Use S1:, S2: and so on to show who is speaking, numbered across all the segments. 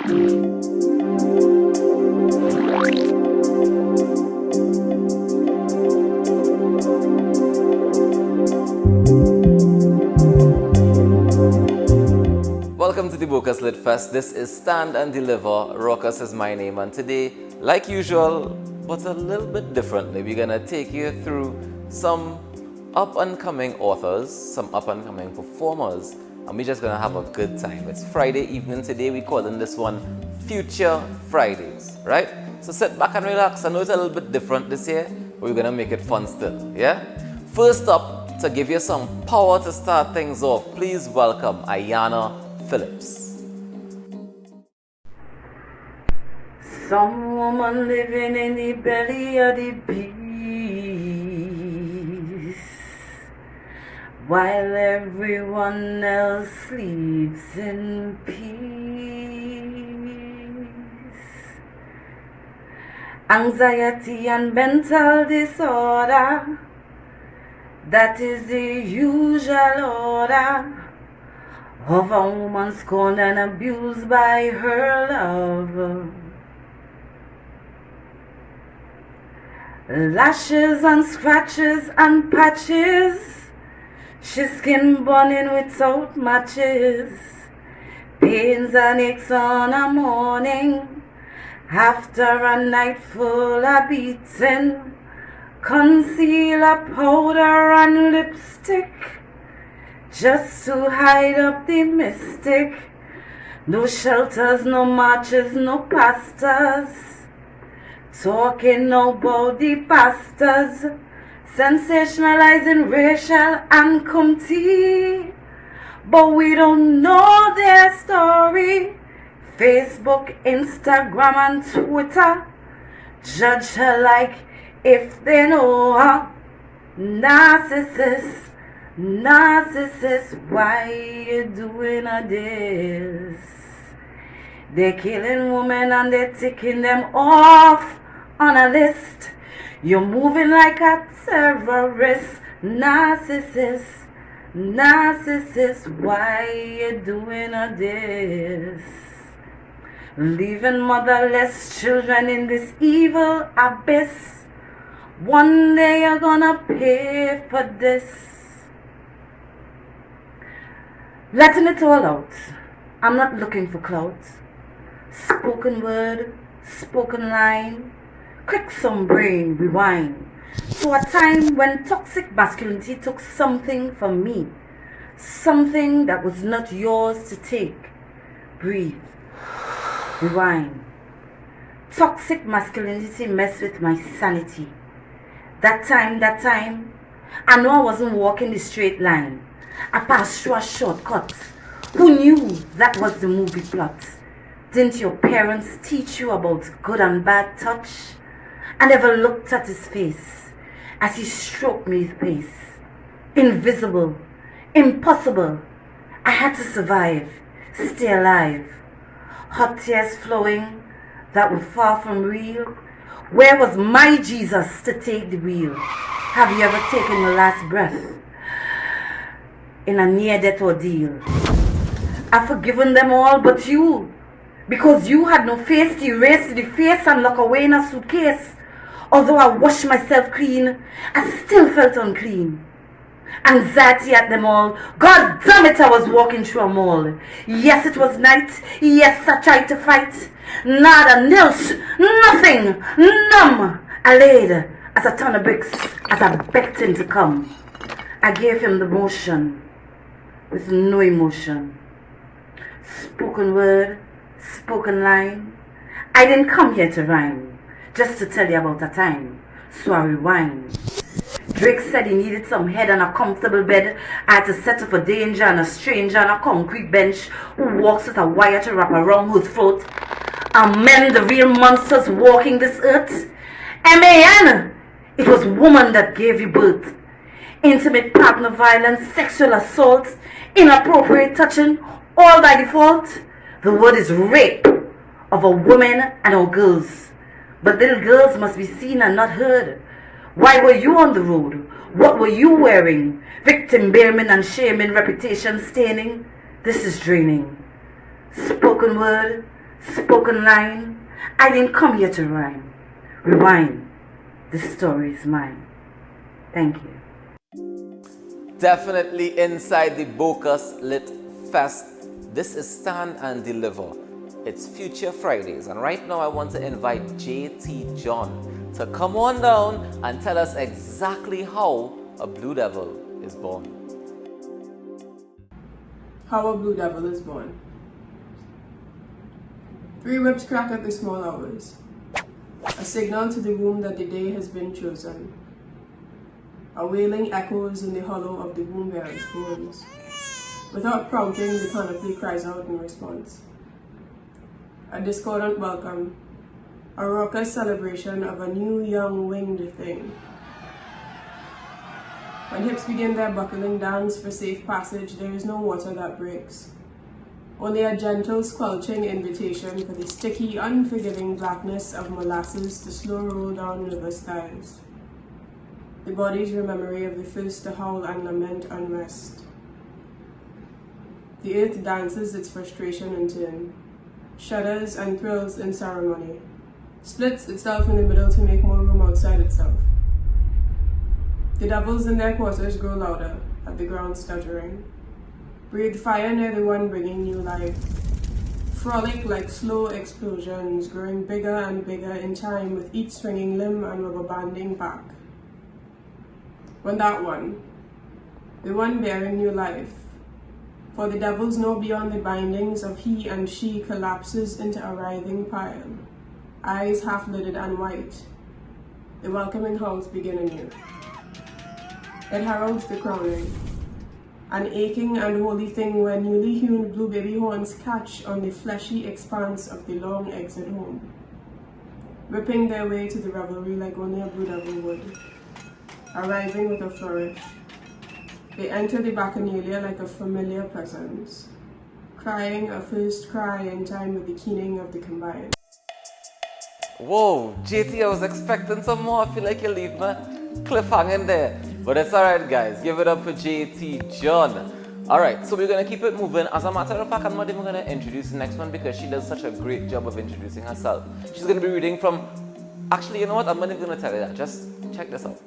S1: Welcome to the Bocas Lit Fest. This is Stand and Deliver. Rockus is my name, and today, like usual, but a little bit differently, we're gonna take you through some up-and-coming authors, some up-and-coming performers, and we're just gonna have a good time. It's Friday evening today. We're calling this one Future Fridays, right? So sit back and relax. I know it's a little bit different this year, but we're gonna make it fun still, yeah? First up, to give you some power to start things off, please welcome Ayana Phillips.
S2: Some woman living in the belly of the beast, while everyone else sleeps in peace. Anxiety and mental disorder, that is the usual order of a woman scorned and abused by her lover. Lashes and scratches and patches, she's skin burning without matches, pains and aches on a morning, after a night full of beating, concealer, powder and lipstick, just to hide up the mystic. No shelters, no marches, no pastors, talking about the pastors, sensationalizing racial ancomity, but we don't know their story. Facebook, Instagram and Twitter judge her like if they know her. Narcissist, narcissist, why you doing this? They're killing women and they're ticking them off on a list. You're moving like a terrorist. Narcissist, narcissist, why you doing this? Leaving motherless children in this evil abyss. One day you're gonna pay for this. Letting it all out. I'm not looking for clout. Spoken word, spoken line, quick some brain, rewind. To a time when toxic masculinity took something from me, something that was not yours to take. Breathe, rewind. Toxic masculinity messed with my sanity. That time, I know I wasn't walking the straight line. I passed through a shortcut. Who knew that was the movie plot? Didn't your parents teach you about good and bad touch? I never looked at his face as he stroked me with pace. Invisible, impossible. I had to survive, stay alive. Hot tears flowing that were far from real. Where was my Jesus to take the wheel? Have you ever taken your last breath in a near-death ordeal? I've forgiven them all but you, because you had no face to erase the face and lock away in a suitcase. Although I washed myself clean, I still felt unclean. Anxiety at them all. God damn it, I was walking through a mall. Yes, it was night. Yes, I tried to fight. Nada, nilch, nothing, numb. I laid as a ton of bricks as I begged him to come. I gave him the motion with no emotion. Spoken word, spoken line. I didn't come here to rhyme, just to tell you about a time, so I rewind. Drake said he needed some head and a comfortable bed. I had to settle for danger and a stranger on a concrete bench who walks with a wire to wrap around her throat. Are men the real monsters walking this earth? M.A.N. It was woman that gave you birth. Intimate partner violence, sexual assault, inappropriate touching, all by default. The word is rape of a woman and our girls. But little girls must be seen and not heard. Why were you on the road? What were you wearing? Victim blaming and shaming, reputation staining. This is draining. Spoken word, spoken line. I didn't come here to rhyme. Rewind. The story is mine. Thank you.
S1: Definitely inside the Bocas Lit Fest. This is Stand and Deliver. It's Future Fridays, and right now I want to invite JT John to come on down and tell us exactly how a blue devil is born.
S3: How a blue devil is born. 3 whips crack at the small hours, a signal to the womb that the day has been chosen. A wailing echoes in the hollow of the womb bearer's bones. Without prompting, the canopy cries out in response. A discordant welcome, a raucous celebration of a new young winged thing. When hips begin their buckling dance for safe passage, there is no water that breaks. Only a gentle squelching invitation for the sticky, unforgiving blackness of molasses to slow roll down river skies. The body's memory of the first to howl and lament unrest. The earth dances its frustration in turn, shudders and thrills in ceremony, splits itself in the middle to make more room outside itself. The devils in their quarters grow louder at the ground stuttering. Breathe fire near the one bringing new life. Frolic like slow explosions, growing bigger and bigger in time with each swinging limb and rubber banding back. When that one, the one bearing new life, for the devils know beyond the bindings of he and she, collapses into a writhing pile, eyes half-lidded and white, the welcoming howls begin anew. It heralds the crowning, an aching and holy thing where newly hewn blue baby horns catch on the fleshy expanse of the long exit home, ripping their way to the revelry like only a blue devil would. Arriving with a flourish, they enter the bacchanalia like a familiar presence, crying a first cry in time with the keening of the combined.
S1: Whoa, JT, I was expecting some more. I feel like you leave me cliffhanging there. But it's alright, guys. Give it up for JT John. Alright, so we're going to keep it moving. As a matter of fact, I'm not even going to introduce the next one because she does such a great job of introducing herself. She's going to be reading from... Actually, you know what? I'm not even going to tell you that. Just check this out.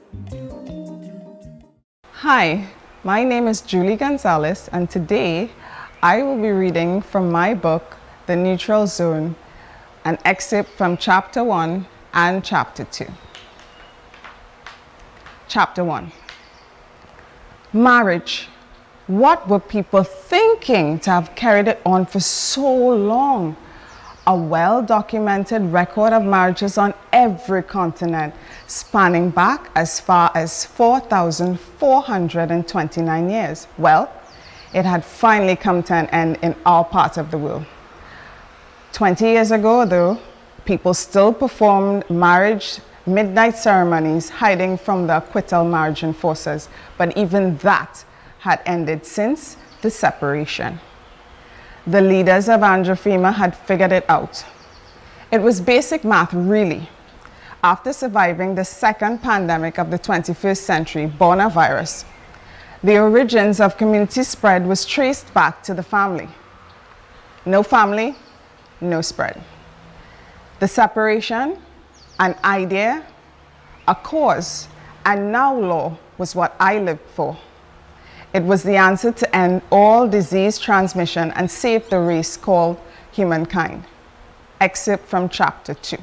S4: Hi, my name is Julie Gonzalez, and today I will be reading from my book, The Neutral Zone, an excerpt from Chapter 1 and Chapter 2. Chapter 1. Marriage. What were people thinking to have carried it on for so long? A well-documented record of marriages on every continent, spanning back as far as 4,429 years. Well, it had finally come to an end in our part of the world. 20 years ago, though, people still performed marriage midnight ceremonies hiding from the acquittal marriage enforcers, but even that had ended since the separation. The leaders of Androphema had figured it out. It was basic math, really. After surviving the second pandemic of the 21st century, coronavirus, the origins of community spread was traced back to the family. No family, no spread. The separation, an idea, a cause, and now law was what I lived for. It was the answer to end all disease transmission and save the race called humankind. Excerpt from Chapter 2.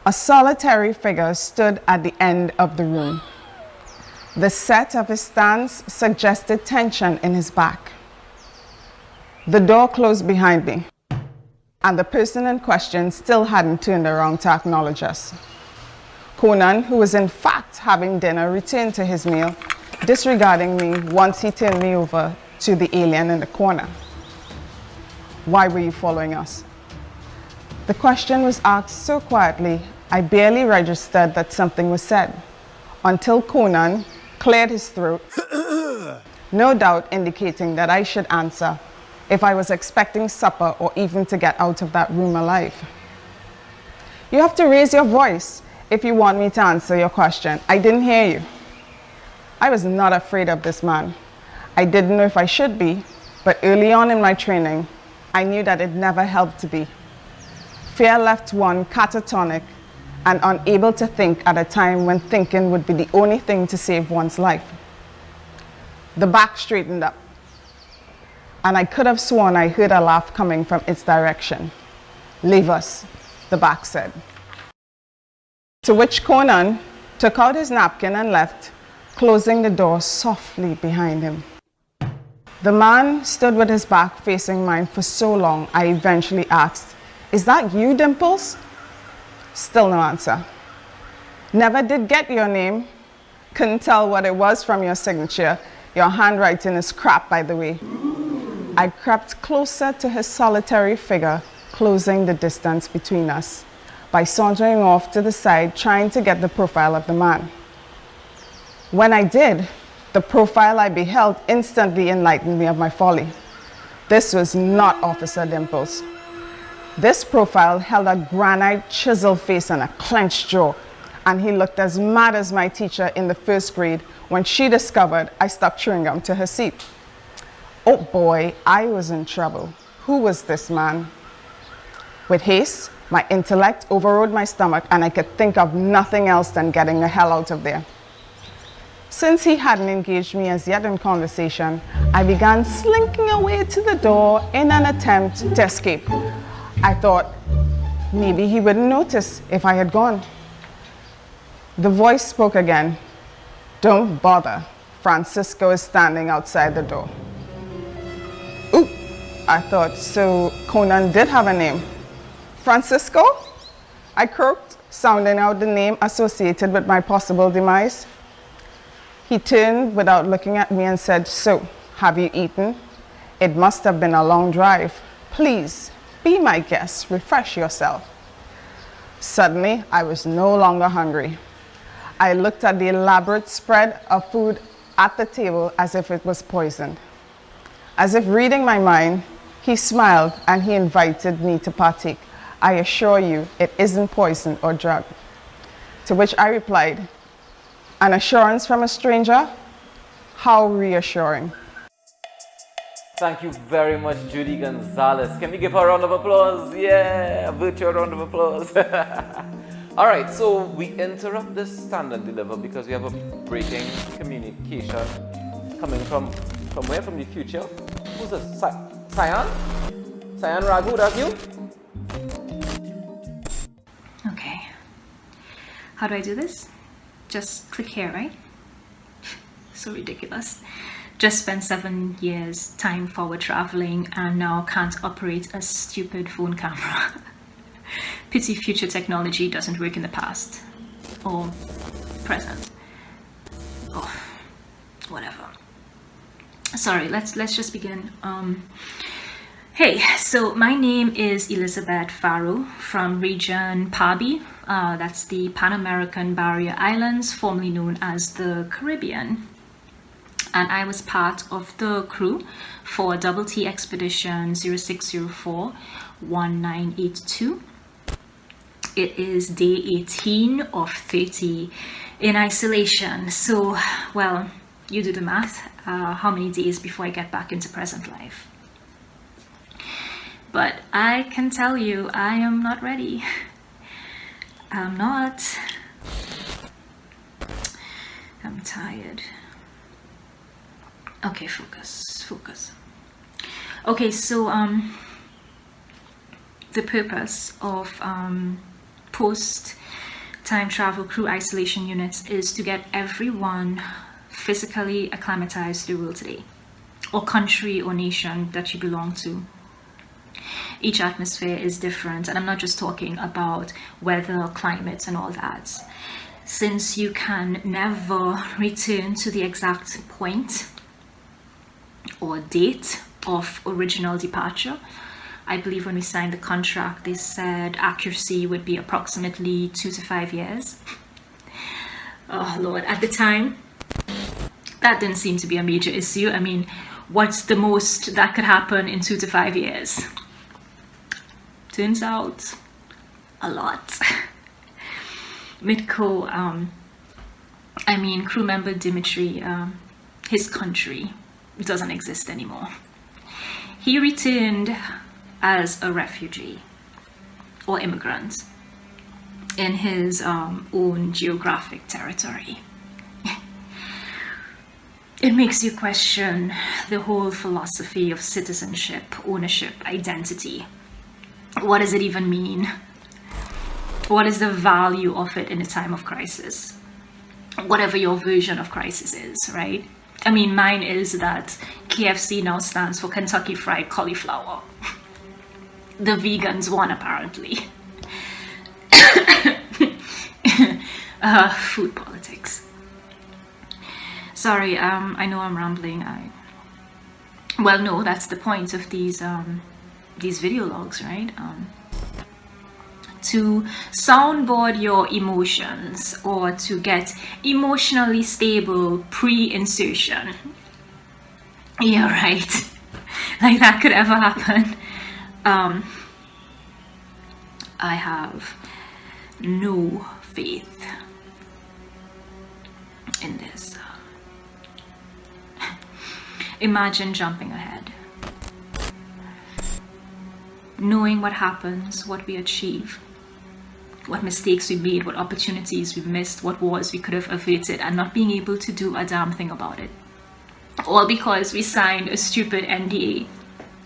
S4: A solitary figure stood at the end of the room. The set of his stance suggested tension in his back. The door closed behind me, and the person in question still hadn't turned around to acknowledge us. Conan, who was in fact having dinner, returned to his meal, disregarding me once he turned me over to the alien in the corner. Why were you following us? The question was asked so quietly, I barely registered that something was said, until Conan cleared his throat, no doubt indicating that I should answer if I was expecting supper or even to get out of that room alive. You have to raise your voice if you want me to answer your question. I didn't hear you. I was not afraid of this man. I didn't know if I should be, but early on in my training, I knew that it never helped to be. Fear left one catatonic and unable to think at a time when thinking would be the only thing to save one's life. The back straightened up, and I could have sworn I heard a laugh coming from its direction. "Leave us," the back said. To which Conan took out his napkin and left, closing the door softly behind him. The man stood with his back facing mine for so long, I eventually asked, "Is that you, Dimples?" Still no answer. "Never did get your name. Couldn't tell what it was from your signature. Your handwriting is crap, by the way." I crept closer to his solitary figure, closing the distance between us by sauntering off to the side, trying to get the profile of the man. When I did, the profile I beheld instantly enlightened me of my folly. This was not Officer Dimples. This profile held a granite chiseled face and a clenched jaw, and he looked as mad as my teacher in the first grade when she discovered I stuck chewing gum to her seat. Oh boy, I was in trouble. Who was this man? With haste, my intellect overrode my stomach, and I could think of nothing else than getting the hell out of there. Since he hadn't engaged me as yet in conversation, I began slinking away to the door in an attempt to escape. I thought maybe he wouldn't notice if I had gone. The voice spoke again. "Don't bother. Francisco is standing outside the door." Ooh, I thought, so Conan did have a name. "Francisco?" I croaked, sounding out the name associated with my possible demise. He turned without looking at me and said, "So, have you eaten? It must have been a long drive. Please, be my guest, refresh yourself." Suddenly, I was no longer hungry. I looked at the elaborate spread of food at the table as if it was poisoned. As if reading my mind, he smiled and he invited me to partake. "I assure you, it isn't poison or drug." To which I replied, "An assurance from a stranger? How reassuring."
S1: Thank you very much, Judy Gonzalez. Can we give her a round of applause? Yeah, a virtual round of applause. All right, so we interrupt this stand and deliver because we have a breaking communication coming from where? From the future? Who's this? Cyan? Cyan Raghu, that's you?
S5: Okay. How do I do this? Just click here, right? So ridiculous. Just spent 7 years time forward traveling and now can't operate a stupid phone camera. Pity future technology doesn't work in the past or present. Oh, whatever. Sorry, let's just begin. Hey, so my name is Elizabeth Farrow from region PABI. That's the Pan American Barrier Islands, formerly known as the Caribbean. And I was part of the crew for Double T Expedition 0604-1982. It is day 18 of 30 in isolation. So, well, you do the math. How many days before I get back into present life? But I can tell you, I am not ready. I'm not. I'm tired. Okay, focus. Okay, so the purpose of post-time travel crew isolation units is to get everyone physically acclimatized to the world today, or country or nation that you belong to. Each atmosphere is different, and I'm not just talking about weather, climate, and all that. Since you can never return to the exact point or date of original departure, I believe when we signed the contract, they said accuracy would be approximately 2 to 5 years. Oh Lord, at the time, that didn't seem to be a major issue. I mean, what's the most that could happen in 2 to 5 years? Turns out, a lot. Midco, crew member Dimitri, his country doesn't exist anymore. He returned as a refugee or immigrant in his own geographic territory. It makes you question the whole philosophy of citizenship, ownership, identity. What does it even mean? What is the value of it in a time of crisis? Whatever your version of crisis is, right? I mean, mine is that KFC now stands for Kentucky Fried Cauliflower. The vegans won, apparently. Food politics. Sorry, I know I'm rambling. Well, no, that's the point of these video logs, right? To soundboard your emotions or to get emotionally stable pre-insertion. Yeah, right. Like that could ever happen. I have no faith in this. Imagine jumping ahead, knowing what happens, what we achieve, what mistakes we made, what opportunities we missed, what wars we could have averted, and not being able to do a damn thing about it. All because we signed a stupid NDA.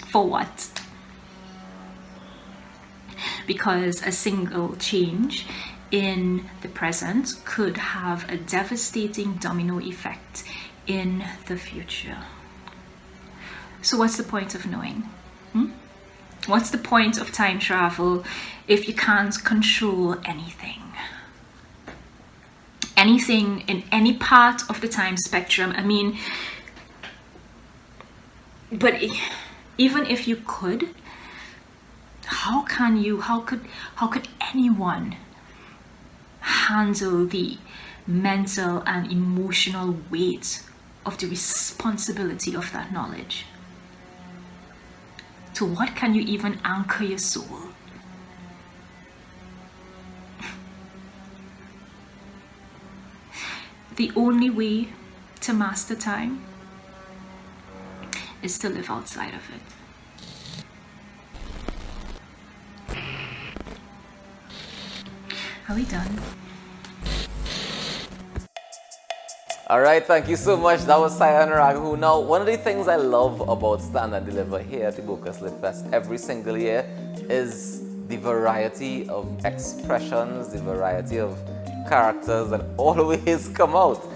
S5: For what? Because a single change in the present could have a devastating domino effect in the future. So what's the point of knowing? What's the point of time travel if you can't control anything? Anything in any part of the time spectrum. I mean, but even if you could, how could anyone handle the mental and emotional weight of the responsibility of that knowledge? To what can you even anchor your soul? The only way to master time is to live outside of it. Are we done?
S1: All right, thank you so much. That was Saya Naragu. Now, one of the things I love about Stand and Deliver here at the Bocas Lit Fest every single year is the variety of expressions, the variety of characters that always come out.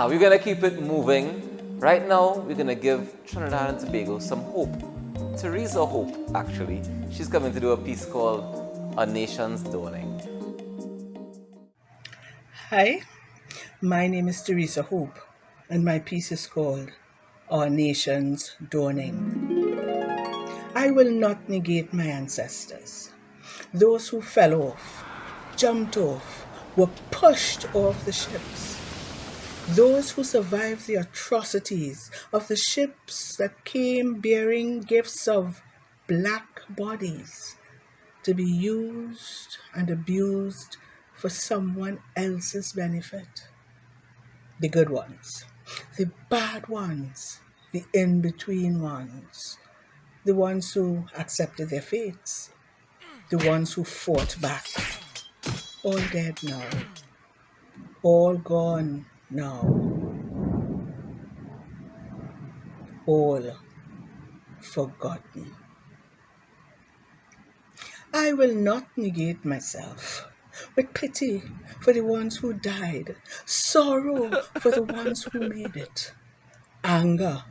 S1: We're gonna keep it moving. Right now, we're gonna give Trinidad and Tobago some hope. Teresa Hope, actually. She's coming to do a piece called A Nation's Dawning.
S6: Hi, my name is Teresa Hope, and my piece is called Our Nation's Dawning. I will not negate my ancestors, those who fell off, jumped off, were pushed off the ships, those who survived the atrocities of the ships that came bearing gifts of black bodies to be used and abused for someone else's benefit. The good ones, the bad ones, the in-between ones, the ones who accepted their fates, the ones who fought back, all dead now, all gone now, all forgotten. I will not negate myself with pity for the ones who died, sorrow for the ones who made it, anger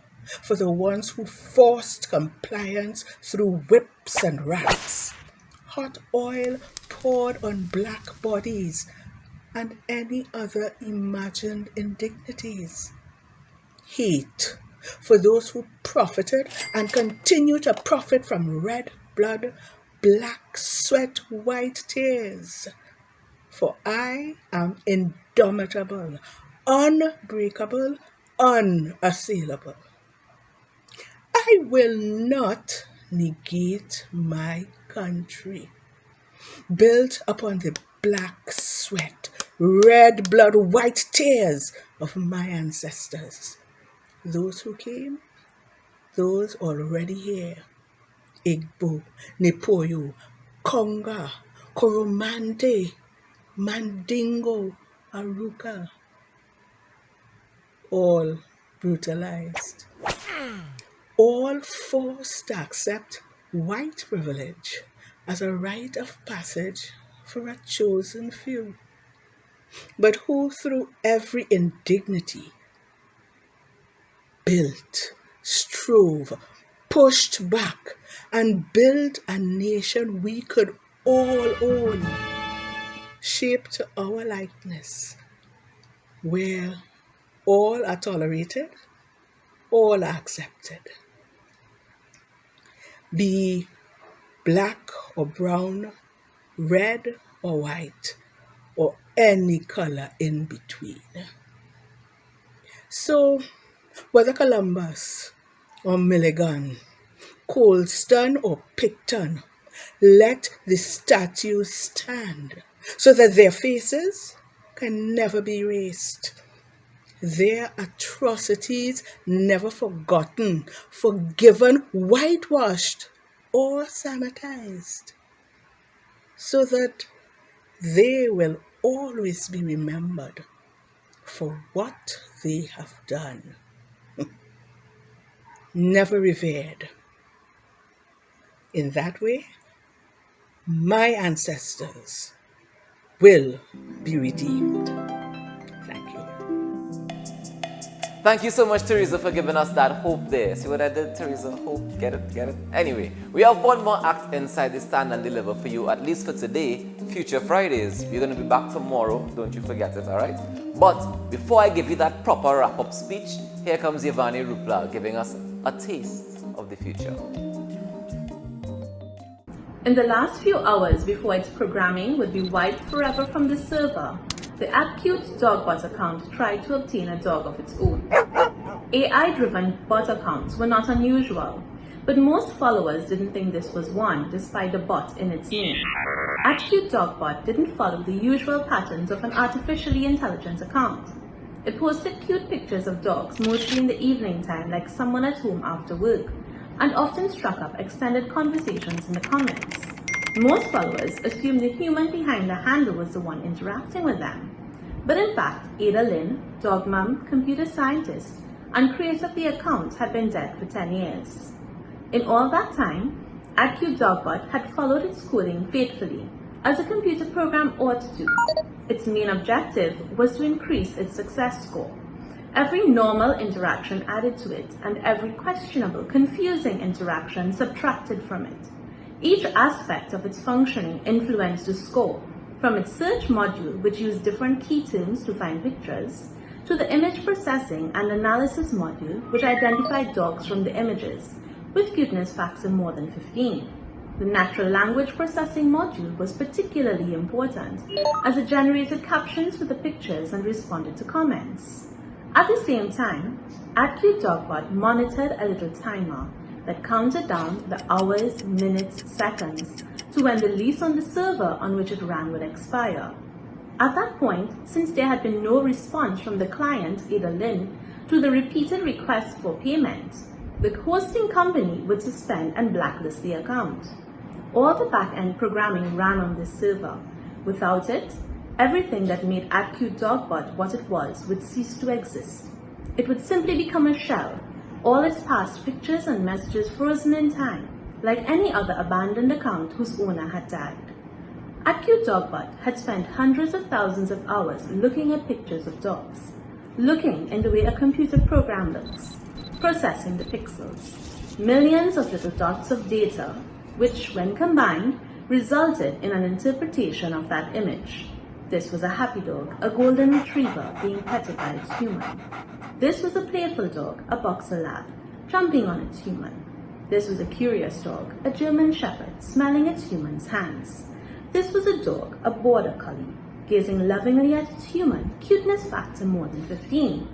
S6: for the ones who forced compliance through whips and racks, hot oil poured on black bodies, and any other imagined indignities. Hate for those who profited and continue to profit from red blood, black sweat, white tears. For I am indomitable, unbreakable, unassailable. I will not negate my country, built upon the black sweat, red blood, white tears of my ancestors. Those who came, those already here, Igbo, Nepoyo, Konga, Koromante, Mandingo, Aruka, all brutalized, all forced to accept white privilege as a rite of passage for a chosen few, but who through every indignity built, strove, pushed back, and built a nation we could all own, shaped to our likeness, where all are tolerated, all are accepted. Be black or brown, red or white, or any color in between. So, whether Columbus or Milligan, Colston or Picton, let the statues stand so that their faces can never be erased. Their atrocities never forgotten, forgiven, whitewashed, or sanitized, so that they will always be remembered for what they have done. Never revered. In that way, my ancestors will be redeemed. Thank you.
S1: Thank you so much, Teresa, for giving us that hope there. See what I did, Teresa? Hope, get it, get it? Anyway, we have one more act inside the Stand and Deliver for you, at least for today, Future Fridays. We're going to be back tomorrow, don't you forget it, all right? But before I give you that proper wrap-up speech, here comes Yvonne Rupla giving us a taste of the future.
S7: In the last few hours before its programming would be wiped forever from the server, the AppCute DogBot account tried to obtain a dog of its own. AI-driven bot accounts were not unusual, but most followers didn't think this was one, despite the bot in its name. AppCute DogBot didn't follow the usual patterns of an artificially intelligent account. It posted cute pictures of dogs, mostly in the evening time, like someone at home after work, and often struck up extended conversations in the comments. Most followers assumed the human behind the handle was the one interacting with them. But in fact, Ada Lynn, dog mom, computer scientist, and creator of the account had been dead for 10 years. In all that time, AppCute DogBot had followed its coding faithfully, as a computer program ought to. Its main objective was to increase its success score. Every normal interaction added to it, and every questionable, confusing interaction subtracted from it. Each aspect of its functioning influenced the score, from its search module, which used different key terms to find pictures, to the image processing and analysis module, which identified dogs from the images, with cuteness factor more than 15. The natural language processing module was particularly important, as it generated captions with the pictures and responded to comments. At the same time, AppCute DogBot monitored a little timer that counted down the hours, minutes, seconds to when the lease on the server on which it ran would expire. At that point, since there had been no response from the client, Ada Lynn, to the repeated requests for payment, the hosting company would suspend and blacklist the account. All the back-end programming ran on this server. Without it, everything that made AppCute DogBot what it was would cease to exist. It would simply become a shell, all its past pictures and messages frozen in time, like any other abandoned account whose owner had died. AppCute DogBot had spent hundreds of thousands of hours looking at pictures of dogs, looking in the way a computer program looks, processing the pixels. Millions of little dots of data, which, when combined, resulted in an interpretation of that image. This was a happy dog, a golden retriever being petted by its human. This was a playful dog, a boxer lab, jumping on its human. This was a curious dog, a German shepherd, smelling its human's hands. This was a dog, a border collie, gazing lovingly at its human, cuteness factor more than 15.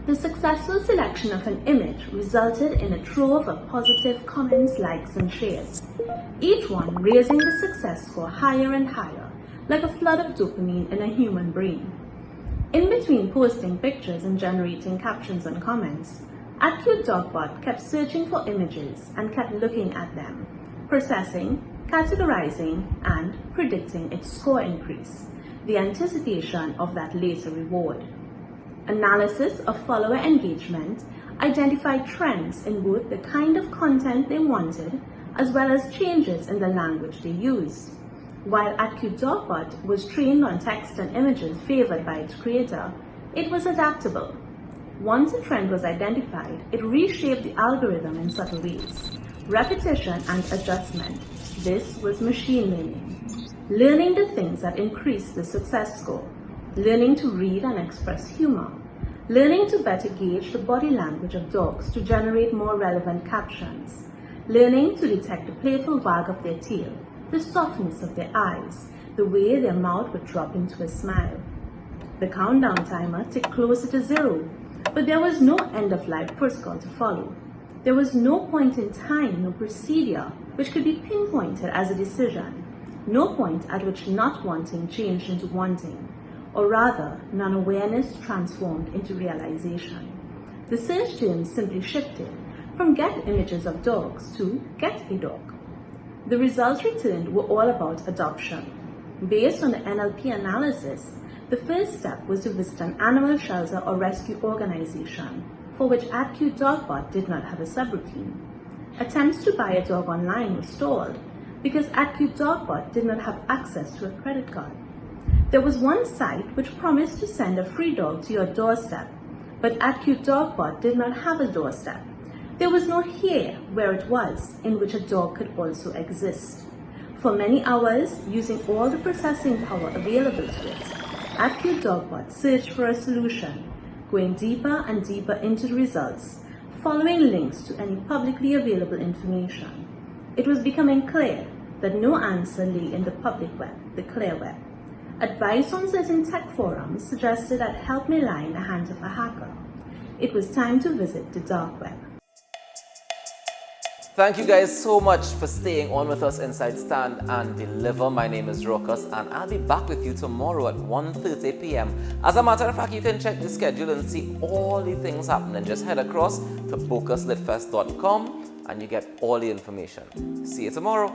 S7: The successful selection of an image resulted in a trove of positive comments, likes, and shares, each one raising the success score higher and higher, like a flood of dopamine in a human brain. In between posting pictures and generating captions and comments, AccuDogBot kept searching for images and kept looking at them, processing, categorizing, and predicting its score increase, the anticipation of that later reward. Analysis of follower engagement identified trends in both the kind of content they wanted as well as changes in the language they used. While AccuDogBot was trained on text and images favored by its creator, it was adaptable. Once a trend was identified, it reshaped the algorithm in subtle ways. Repetition and adjustment. This was machine learning. Learning the things that increase the success score. Learning to read and express humor. Learning to better gauge the body language of dogs to generate more relevant captions. Learning to detect the playful wag of their tail, the softness of their eyes, the way their mouth would drop into a smile. The countdown timer ticked closer to 0, but there was no end-of-life protocol to follow. There was no point in time, no procedure which could be pinpointed as a decision, no point at which not wanting changed into wanting, or rather, non-awareness transformed into realization. The search term simply shifted from get images of dogs to get a dog. The results returned were all about adoption. Based on the NLP analysis, the first step was to visit an animal shelter or rescue organization, for which AccuDogBot did not have a subroutine. Attempts to buy a dog online were stalled because AccuDogBot did not have access to a credit card. There was one site which promised to send a free dog to your doorstep, but AccuDogBot did not have a doorstep. There was no here where it was, in which a dog could also exist. For many hours, using all the processing power available to it, AccuDogBot searched for a solution, going deeper and deeper into the results, following links to any publicly available information. It was becoming clear that no answer lay in the public web, the clear web. Advice on certain tech forums suggested that help may lie in the hands of a hacker. It was time to visit the dark web.
S1: Thank you guys so much for staying on with us inside Stand and Deliver. My name is Rockus and I'll be back with you tomorrow at 1:30 p.m. As a matter of fact, you can check the schedule and see all the things happening. Just head across to bocaslitfest.com and you get all the information. See you tomorrow.